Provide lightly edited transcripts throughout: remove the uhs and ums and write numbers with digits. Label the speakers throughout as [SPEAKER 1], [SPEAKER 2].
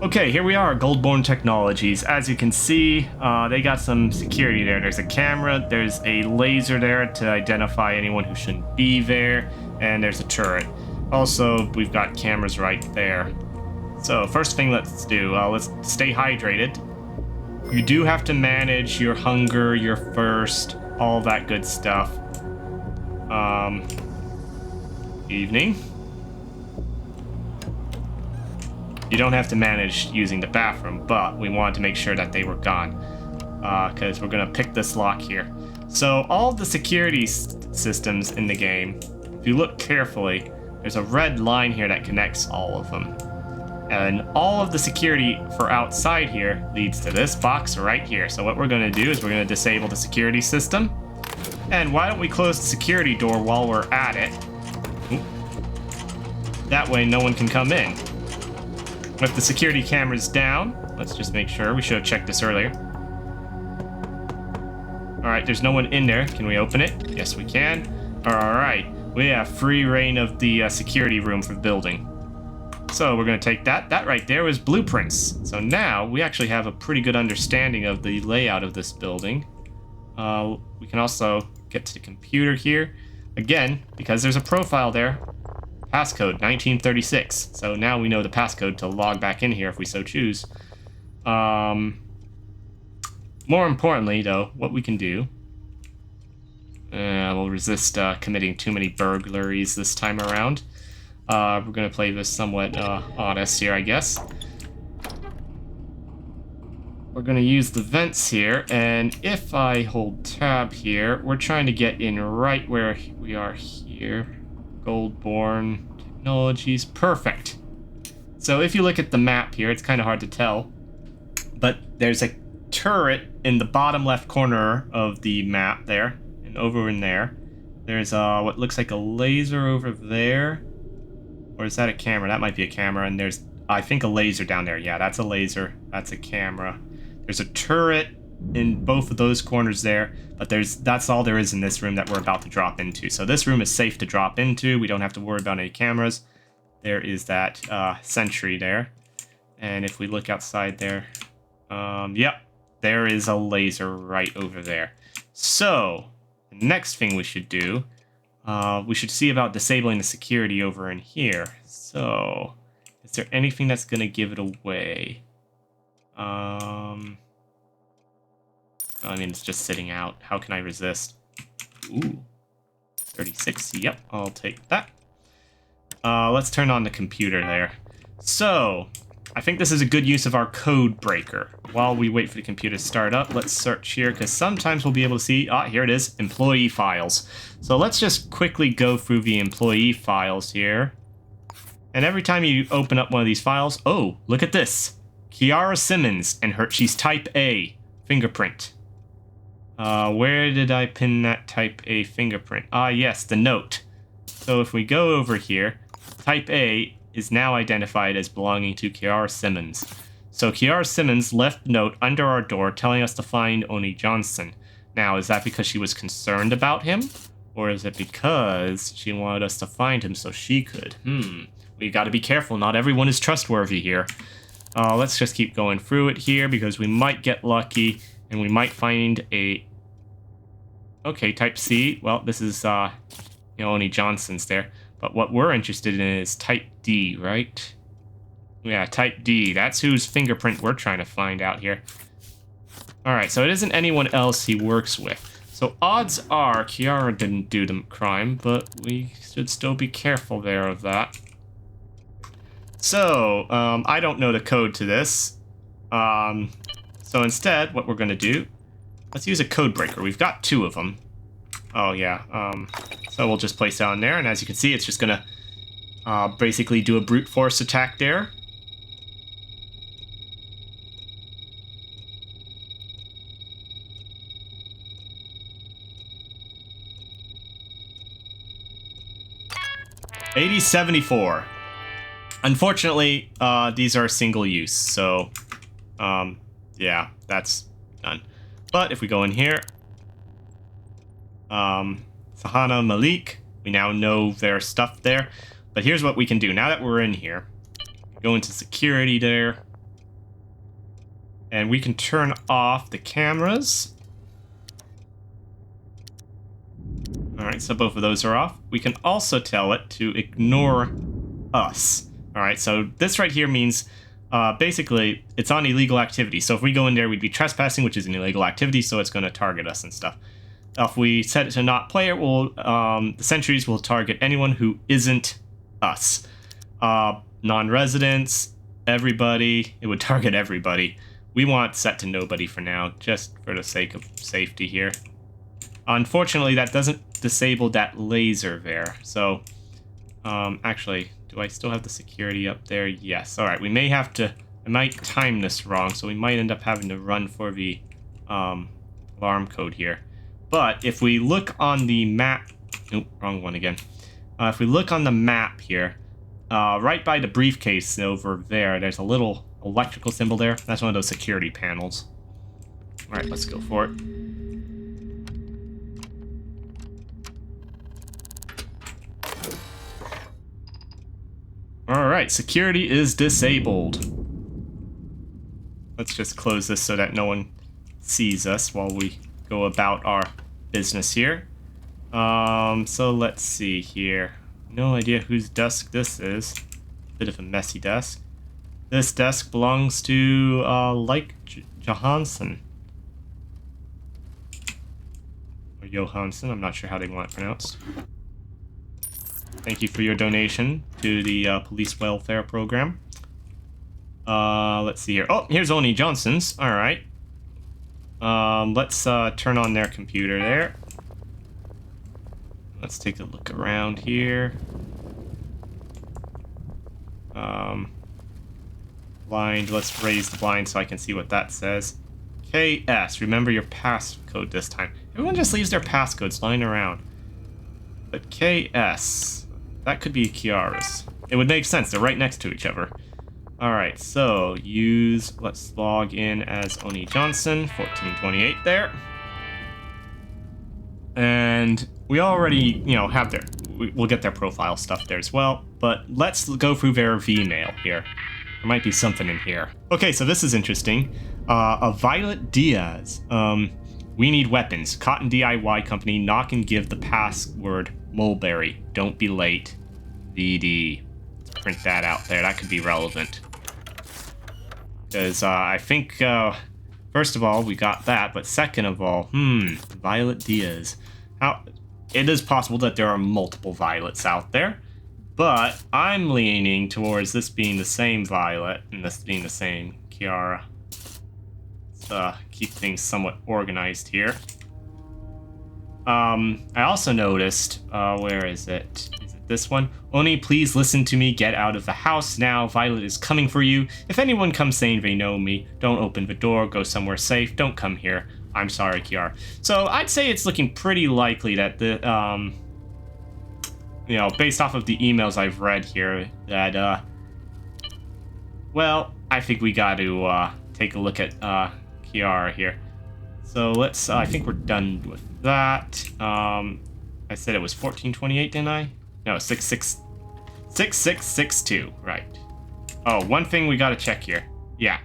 [SPEAKER 1] Okay, here we are, Goldbourne Technologies. As you can see, they got some security there. There's a camera, there's a laser there to identify anyone who shouldn't be there, and there's a turret. Also, we've got cameras right there. So, first thing let's do, let's stay hydrated. You do have to manage your hunger, your thirst, all that good stuff. Evening. You don't have to manage using the bathroom, but we wanted to make sure that they were gone. Because we're going to pick this lock here. So all the security systems in the game, if you look carefully, there's a red line here that connects all of them. And all of the security for outside here leads to this box right here. So what we're going to do is we're going to disable the security system. And why don't we close the security door while we're at it? That way no one can come in. With the security cameras down, let's just make sure. We should have checked this earlier. Alright, there's no one in there. Can we open it? Yes, we can. Alright, we have free reign of the security room for the building. So we're going to take that. That right there was blueprints. So now we actually have a pretty good understanding of the layout of this building. We can also get to the computer here. Again, because there's a profile there. Passcode 1936. So now we know the passcode to log back in here if we so choose. More importantly, though, what we can do... we'll resist committing too many burglaries this time around. We're going to play this somewhat honest here, I guess. We're going to use the vents here, and if I hold tab here, we're trying to get in right where we are here. Goldbourne Technologies. Perfect. So if you look at the map here, it's kind of hard to tell, but there's a turret in the bottom left corner of the map there, and over in there. There's what looks like a laser over there. Or is that a camera? That might be a camera, and there's, I think, a laser down there. Yeah, that's a laser. That's a camera. There's a turret in both of those corners there, but that's all there is in this room that we're about to drop into. So this room is safe to drop into. We don't have to worry about any cameras. There is that sentry there. And if we look outside there, yep, there is a laser right over there. So the next thing we should do, we should see about disabling the security over in here. So is there anything that's going to give it away? I mean, it's just sitting out. How can I resist? Ooh, 36. Yep, I'll take that. Let's turn on the computer there. So, I think this is a good use of our code breaker. While we wait for the computer to start up, let's search here, because sometimes we'll be able to see... here it is, employee files. So let's just quickly go through the employee files here. And every time you open up one of these files... Oh, look at this. Kiara Simmons, and she's type A fingerprint. Where did I pin that type A fingerprint? Yes, the note. So if we go over here, type A is now identified as belonging to Kiara Simmons. So Kiara Simmons left a note under our door telling us to find Onni Jöhnsson. Now, is that because she was concerned about him? Or is it because she wanted us to find him so she could? We gotta be careful, not everyone is trustworthy here. Let's just keep going through it here, because we might get lucky, and we might find a... Okay, type C. Well, this is, Onni Jöhnsson's there. But what we're interested in is type D, right? Yeah, type D. That's whose fingerprint we're trying to find out here. Alright, so it isn't anyone else he works with. So odds are Kiara didn't do the crime, but we should still be careful there of that. So, I don't know the code to this. So instead, what we're going to do, let's use a code breaker. We've got 2 of them. Oh, yeah. So we'll just place down there, and as you can see, it's just going to basically do a brute force attack there. $80.74. Unfortunately, these are single use, so yeah, that's done. But if we go in here, Sahana Malik, we now know their stuff there. But here's what we can do. Now that we're in here, go into security there. And we can turn off the cameras. Alright, so both of those are off. We can also tell it to ignore us. Alright, so this right here means basically it's on illegal activity. So if we go in there, we'd be trespassing, which is an illegal activity, so it's going to target us and stuff. If we set it to not player, the sentries will target anyone who isn't us. Non-residents, everybody, it would target everybody. We want set to nobody for now, just for the sake of safety here. Unfortunately, that doesn't disable that laser there. So, actually, do I still have the security up there? Yes. All right, we may have to, I might time this wrong, so we might end up having to run for the alarm code here. But if we look on the map, nope, wrong one again. If we look on the map here, right by the briefcase over there, there's a little electrical symbol there. That's one of those security panels. All right, let's go for it. All right, security is disabled. Let's just close this so that no one sees us while we go about our business here. So let's see here. No idea whose desk this is. Bit of a messy desk. This desk belongs to Onni Jöhnsson. Or Johansson, I'm not sure how they want it pronounced. Thank you for your donation to the police welfare program. Let's see here. Oh, here's Onni Jöhnnsson's. All right. Let's turn on their computer there. Let's take a look around here. Blind. Let's raise the blind so I can see what that says. KS. Remember your passcode this time. Everyone just leaves their passcodes lying around. But KS. That could be Kiara's. It would make sense. They're right next to each other. Alright, so let's log in as Onni Jöhnsson, 1428 there. And we already, have we'll get their profile stuff there as well. But let's go through their V-mail here. There might be something in here. Okay, so this is interesting. A Violet Diaz. We need weapons. Cotton DIY Company. Knock and give the password Mulberry. Don't be late. VD. Let's print that out there. That could be relevant. Because I think, first of all, we got that. But second of all, Violet Diaz. It is possible that there are multiple Violets out there. But I'm leaning towards this being the same Violet and this being the same Kiara. Let's keep things somewhat organized here. I also noticed, where is it? Is it this one? Onni, please listen to me. Get out of the house now. Violet is coming for you. If anyone comes saying they know me, don't open the door. Go somewhere safe. Don't come here. I'm sorry, Kiara. So I'd say it's looking pretty likely that the, based off of the emails I've read here, that, well, I think we got to, take a look at, Kiara here. So let's, I think we're done with that. I said it was 1428, didn't I? No, 6662, right. Oh, one thing we gotta check here. Yeah.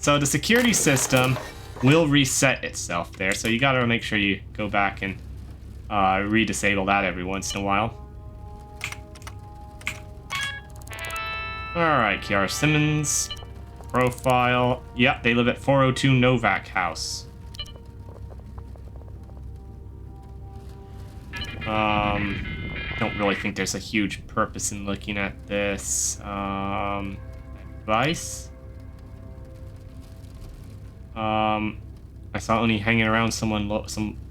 [SPEAKER 1] So the security system will reset itself there, so you gotta make sure you go back and re-disable that every once in a while. Alright, Kiara Simmons. Profile. Yep, they live at 402 Novak House. Don't really think there's a huge purpose in looking at this. Advice? I saw Onni hanging around some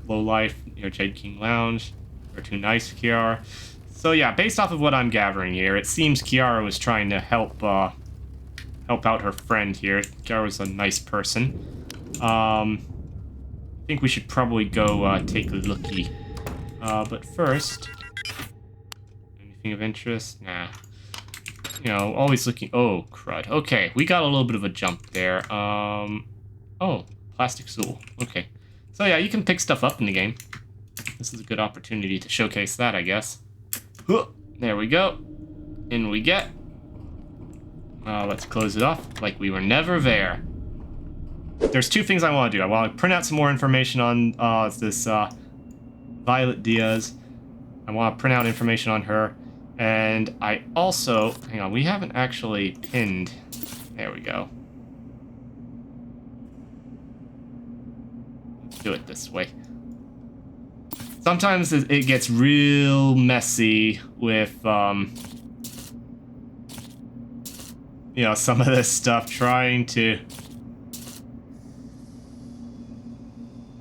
[SPEAKER 1] low life near Jade King Lounge. They're too nice, Kiara. So yeah, based off of what I'm gathering here, it seems Kiara was trying to help out her friend here. Kiara was a nice person. I think we should probably go take a lookie. But first, anything of interest? Nah. Always looking. Oh, crud. Okay, we got a little bit of a jump there. Oh, plastic stool. Okay. So yeah, you can pick stuff up in the game. This is a good opportunity to showcase that, I guess. There we go. In we get. Let's close it off like we were never there. there's two things I want to do. I want to print out some more information on this Violet Diaz. I want to print out information on her. And I also... Hang on, we haven't actually pinned... There we go. Let's do it this way. Sometimes it gets real messy with, you know, some of this stuff, trying to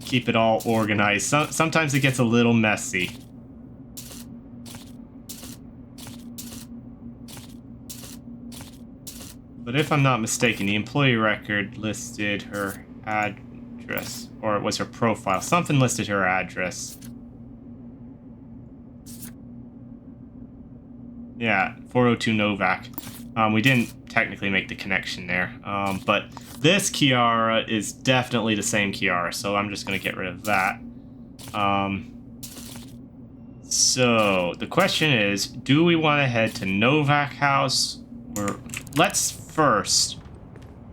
[SPEAKER 1] keep it all organized. Sometimes it gets a little messy. But if I'm not mistaken, the employee record listed her address, or it was her profile. Something listed her address. Yeah, 402 Novak. We didn't technically make the connection there, but this Kiara is definitely the same Kiara, so I'm just going to get rid of that. So the question is, do we want to head to Novak House, or let's first...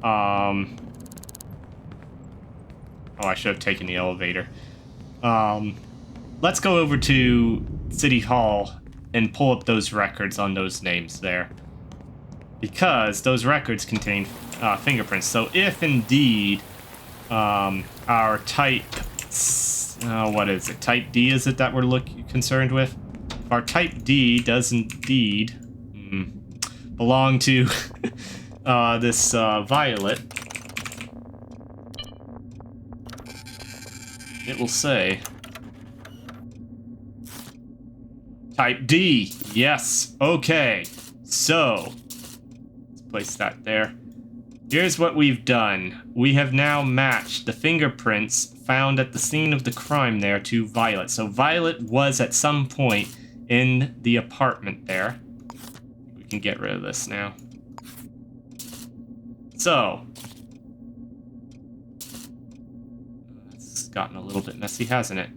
[SPEAKER 1] Oh, I should have taken the elevator. Let's go over to City Hall and pull up those records on those names there. Because those records contain fingerprints. So if indeed our type... what is it? Type D, is it that we're concerned with? If our type D does indeed belong to this Violet, it will say... Type D. Yes. Okay. So, let's place that there. Here's what we've done. We have now matched the fingerprints found at the scene of the crime there to Violet. So Violet was at some point in the apartment there. We can get rid of this now. So, it's gotten a little bit messy, hasn't it?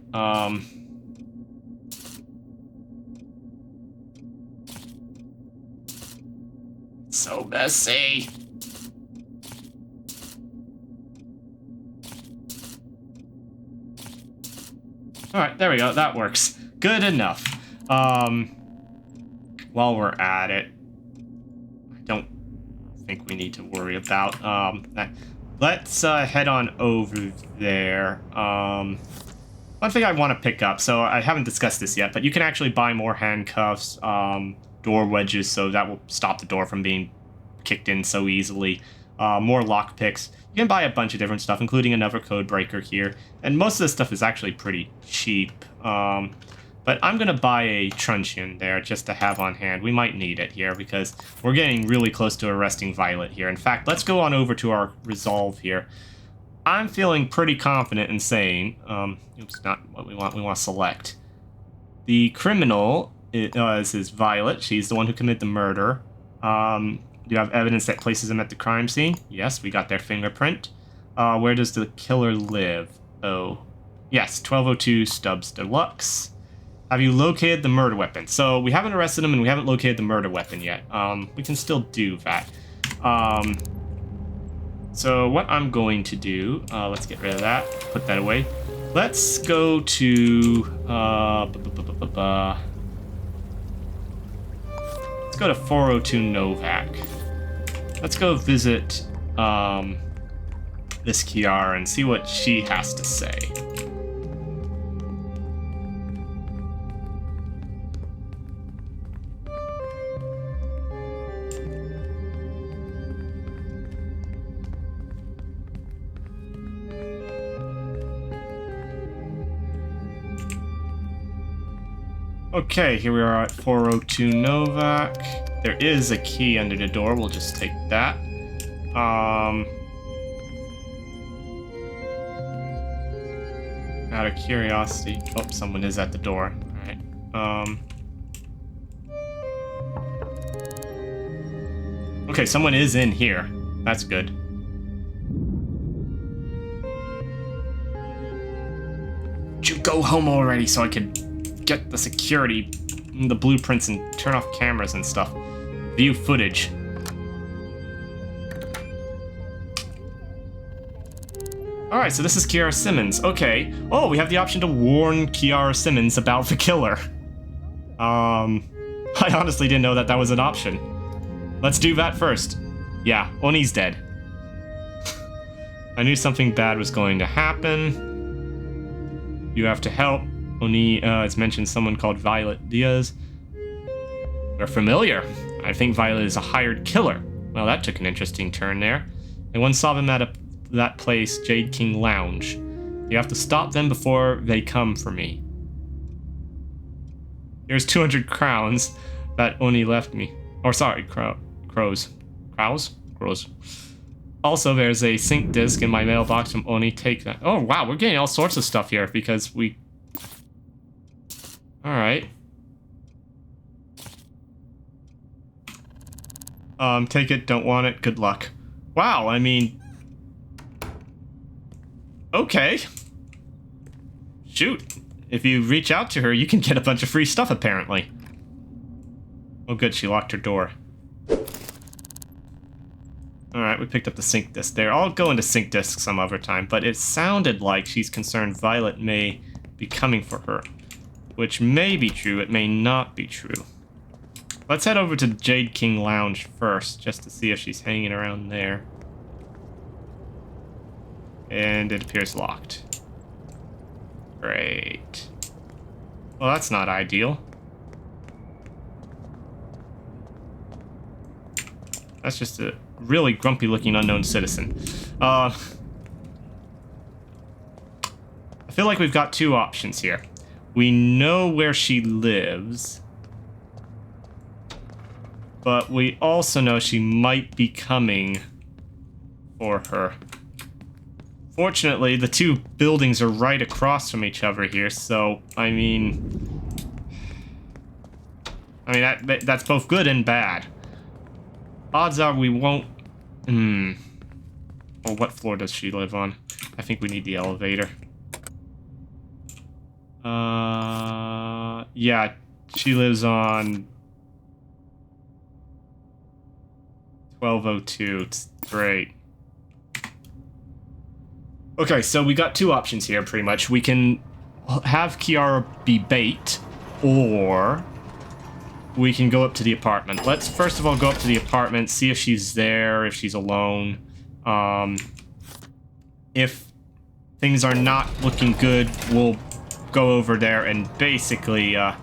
[SPEAKER 1] So messy. Alright, there we go. That works. Good enough. While we're at it, I don't think we need to worry about that. Let's head on over there. One thing I want to pick up, so I haven't discussed this yet, but you can actually buy more handcuffs, door wedges, so that will stop the door from being kicked in so easily. More lockpicks. You can buy a bunch of different stuff, including another code breaker here. And most of this stuff is actually pretty cheap. But I'm going to buy a truncheon there just to have on hand. We might need it here because we're getting really close to arresting Violet here. In fact, let's go on over to our resolve here. I'm feeling pretty confident in saying, oops, not what we want. We want to select. The criminal is Violet. She's the one who committed the murder. Do you have evidence that places him at the crime scene? Yes, we got their fingerprint. Where does the killer live? Oh, yes, 1202 Stubs Deluxe. Have you located the murder weapon? So we haven't arrested him and we haven't located the murder weapon yet. We can still do that. So what I'm going to do, let's get rid of that, put that away. Let's go to, let's go to 402 Novak. Let's go visit this Kiara and see what she has to say. Okay, here we are at 402 Novak. There is a key under the door. We'll just take that. Out of curiosity. Oh, someone is at the door. Alright. Okay, someone is in here. That's good. Would you go home already so I could get the security, the blueprints, and turn off cameras and stuff? View footage. Alright, so this is Kiara Simmons. Okay. Oh, we have the option to warn Kiara Simmons about the killer. I honestly didn't know that that was an option. Let's do that first. Yeah, Onni's dead. I knew something bad was going to happen. You have to help. Onni has mentioned someone called Violet Diaz. They're familiar. I think Violet is a hired killer. Well, that took an interesting turn there. I once saw them at that place, Jade King Lounge. You have to stop them before they come for me. Here's 200 crowns that Onni left me. Or sorry, crows. Crows? Crows. Also, there's a sync disc in my mailbox from Onni. Take that. Oh, wow, we're getting all sorts of stuff here because we... Alright. Take it, don't want it, good luck. Wow, I mean... Okay. Shoot. If you reach out to her, you can get a bunch of free stuff, apparently. Oh, good, she locked her door. Alright, we picked up the sync disc there. I'll go into sync disc some other time, but it sounded like she's concerned Violet may be coming for her. Which may be true, it may not be true. Let's head over to Jade King Lounge first, just to see if she's hanging around there. And it appears locked. Great. Well, that's not ideal. That's just a really grumpy-looking unknown citizen. I feel like we've got two options here. We know where she lives, but we also know she might be coming for her. Fortunately, the two buildings are right across from each other here, so, I mean, that's both good and bad. Odds are we won't... Well, what floor does she live on? I think we need the elevator. Yeah, she lives on 1202. It's great. Okay, so we got two options here, pretty much. We can have Kiara be bait, or we can go up to the apartment. Let's first of all go up to the apartment, see if she's there, if she's alone. If things are not looking good, we'll go over there and basically, I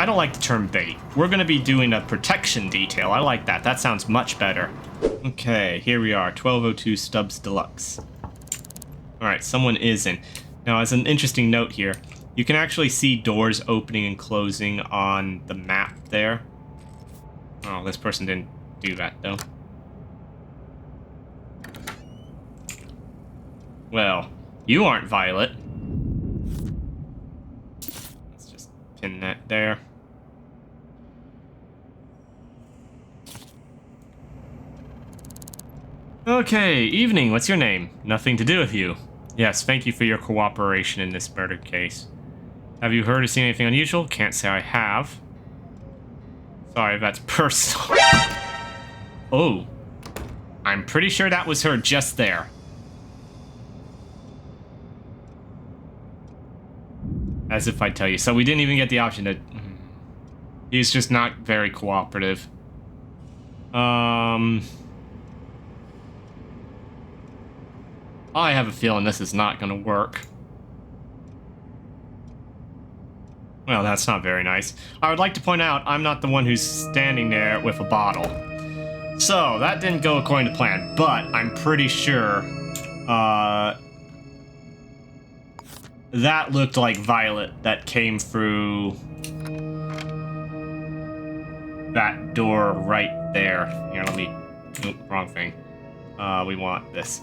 [SPEAKER 1] don't like the term bait. We're going to be doing a protection detail. I like that. That sounds much better. Okay, here we are, 1202 Stubs Deluxe. Alright, someone is in. Now, as an interesting note here, you can actually see doors opening and closing on the map there. Oh, this person didn't do that, though. Well, you aren't Violet. Let's just pin that there. Okay, evening, what's your name? Nothing to do with you. Yes, thank you for your cooperation in this murder case. Have you heard or seen anything unusual? Can't say I have. Sorry, that's personal. Oh. I'm pretty sure that was her just there. As if I'd tell you. So we didn't even get the option to... He's just not very cooperative. I have a feeling this is not going to work. Well, that's not very nice. I would like to point out, I'm not the one who's standing there with a bottle. So, that didn't go according to plan, but I'm pretty sure, that looked like Violet that came through that door right there. Here, let me... Oop, wrong thing. We want this.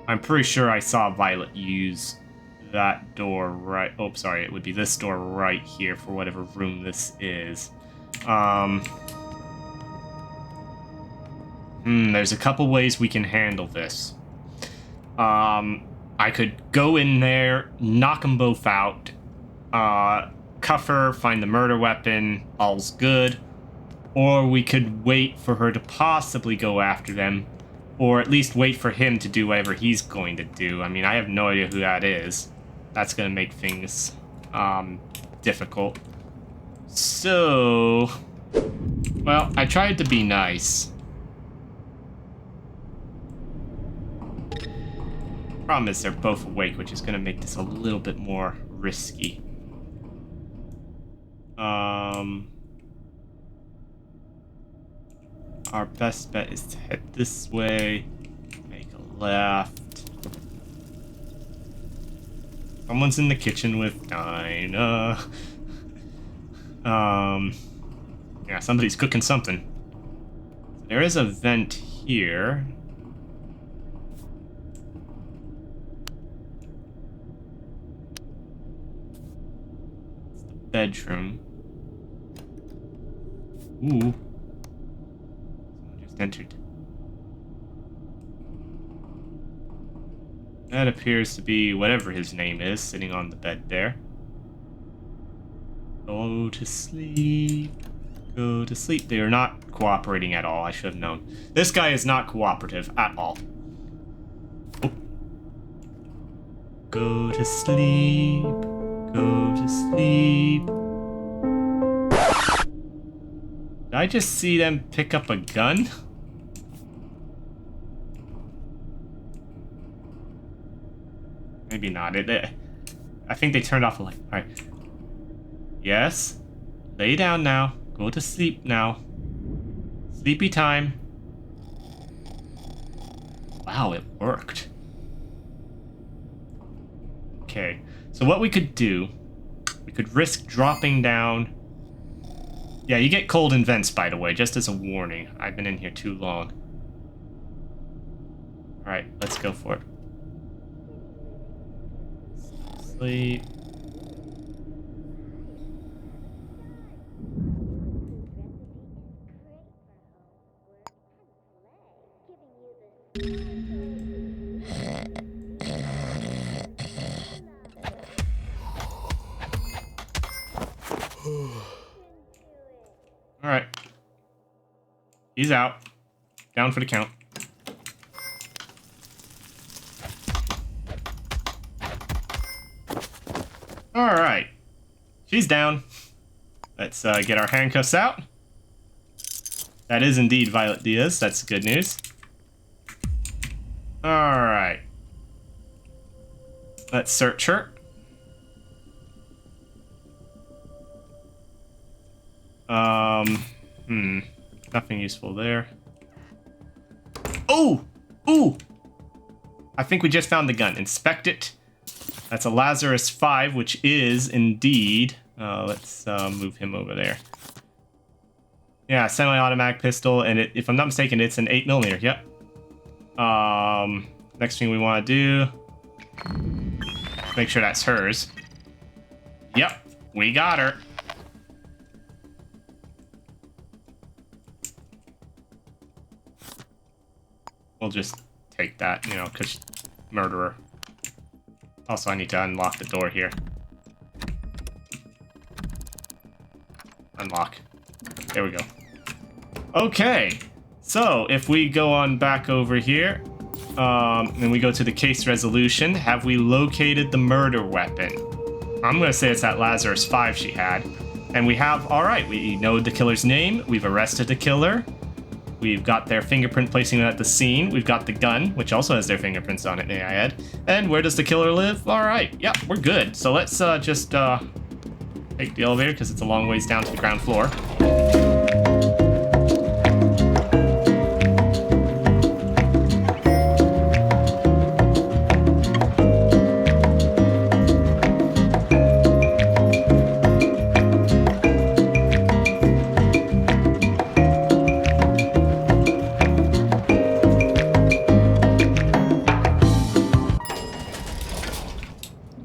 [SPEAKER 1] I'm pretty sure I saw Violet use that door right... Oh, sorry, it would be this door right here for whatever room this is. There's a couple ways we can handle this. I could go in there, knock them both out, cuff her, find the murder weapon, all's good. Or we could wait for her to possibly go after them, Or at least wait for him to do whatever he's going to do. I mean, I have no idea who that is. That's going to make things difficult. So, well, I tried to be nice. Problem is they're both awake, which is going to make this a little bit more risky. Our best bet is to head this way, make a left. Someone's in the kitchen with Dinah. Yeah, somebody's cooking something. There is a vent here. It's the bedroom. Ooh. Someone just entered. That appears to be whatever his name is, sitting on the bed there. Go to sleep. Go to sleep. They are not cooperating at all. I should have known. This guy is not cooperative at all. Oh. Go to sleep. Go to sleep. Did I just see them pick up a gun? Maybe not. I think they turned off the light. All right. Yes. Lay down now. Go to sleep now. Sleepy time. Wow, it worked. Okay. So what we could do, we could risk dropping down. Yeah, you get cold in vents, by the way, just as a warning. I've been in here too long. All right, let's go for it. Sleep. All right. He's out. Down for the count. All right. She's down. Let's get our handcuffs out. That is indeed Violet Diaz. That's good news. All right. Let's search her. Nothing useful there. Oh! Ooh! I think we just found the gun. Inspect it. That's a Lazarus 5, which is indeed... let's move him over there. Yeah, semi-automatic pistol, and if I'm not mistaken, it's an 8mm. Yep. Next thing we want to do... make sure that's hers. Yep, we got her. We'll just take that, you know, because murderer. Also, I need to unlock the door here. Unlock. There we go. Okay. So, if we go on back over here, and we go to the case resolution, have we located the murder weapon? I'm going to say it's that Lazarus 5 she had. And we have, all right, we know the killer's name. We've arrested the killer. We've got their fingerprint placing at the scene. We've got the gun, which also has their fingerprints on it, may I add. And where does the killer live? All right, yeah, we're good. So let's just take the elevator because it's a long ways down to the ground floor.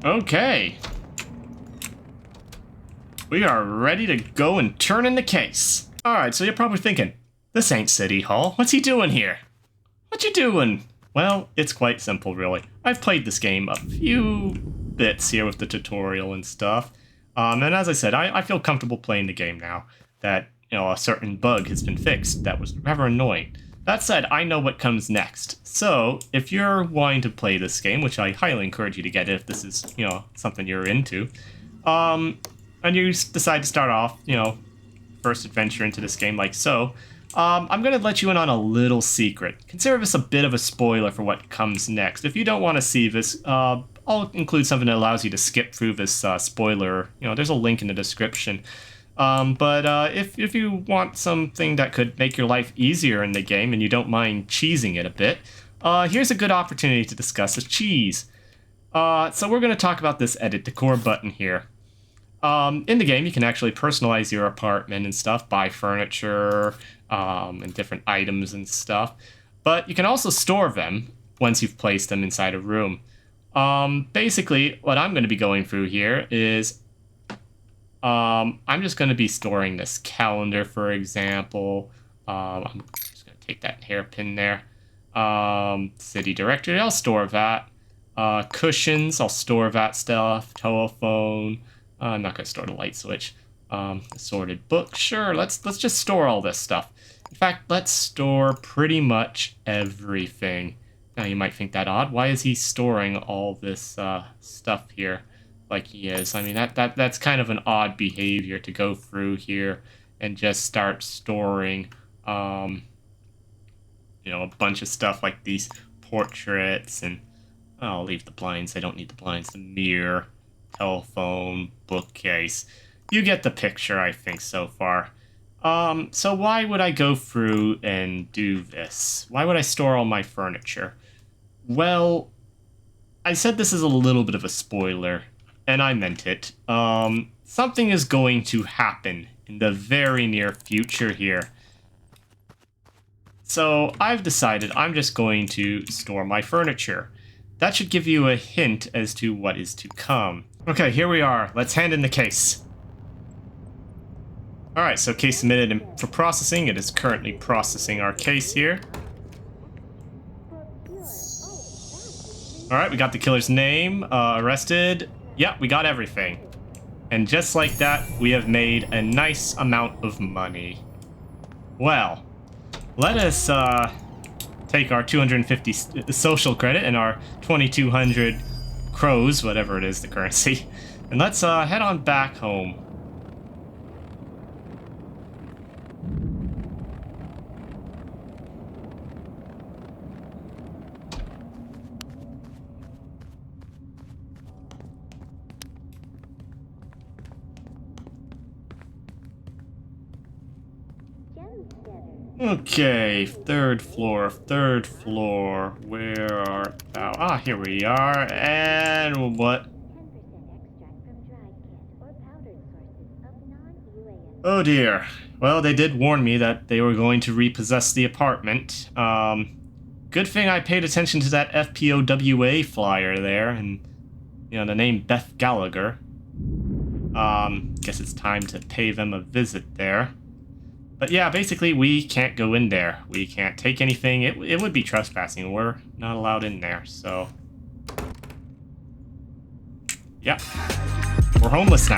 [SPEAKER 1] Okay. We are ready to go and turn in the case. Alright, so you're probably thinking, this ain't City Hall. What's he doing here? What you doing? Well, it's quite simple, really. I've played this game a few bits here with the tutorial and stuff. And as I said, I feel comfortable playing the game now that, you know, a certain bug has been fixed that was rather annoying. That said, I know what comes next. So, if you're wanting to play this game, which I highly encourage you to get if this is, something you're into, and you decide to start off, first adventure into this game like so, I'm going to let you in on a little secret. Consider this a bit of a spoiler for what comes next. If you don't want to see this, I'll include something that allows you to skip through this spoiler. There's a link in the description. But if you want something that could make your life easier in the game and you don't mind cheesing it a bit, here's a good opportunity to discuss a cheese. So we're going to talk about this edit decor button here. In the game, you can actually personalize your apartment and stuff, buy furniture and different items and stuff. But you can also store them once you've placed them inside a room. Basically, what I'm going to be going through here is I'm just going to be storing this calendar, for example. I'm just going to take that hairpin there. City directory, I'll store that. Cushions, I'll store that stuff. Telephone. I'm not going to store the light switch. Assorted books, sure. Let's just store all this stuff. In fact, let's store pretty much everything. Now you might think that odd. Why is he storing all this stuff here like he is? I mean, that's kind of an odd behavior to go through here and just start storing, a bunch of stuff like these portraits and I'll leave the blinds. I don't need the blinds. The mirror, telephone, bookcase. You get the picture, I think, so far. So why would I go through and do this? Why would I store all my furniture? Well, I said this is a little bit of a spoiler, and I meant it. Something is going to happen in the very near future here. So I've decided I'm just going to store my furniture. That should give you a hint as to what is to come. Okay, here we are. Let's hand in the case. Alright, so case submitted for processing. It is currently processing our case here. Alright, we got the killer's name, arrested. Yeah, we got everything. And just like that, we have made a nice amount of money. Well, let us take our 250 social credit and our 2,200 crows, whatever it is, the currency, and let's head on back home. Okay, third floor. Where are thou? Ah, here we are. And what? Oh dear. Well, they did warn me that they were going to repossess the apartment. Good thing I paid attention to that FPOWA flyer there, and, the name Beth Gallagher. Guess it's time to pay them a visit there. But yeah, basically, we can't go in there. We can't take anything. It would be trespassing. We're not allowed in there, so... yeah. We're homeless now.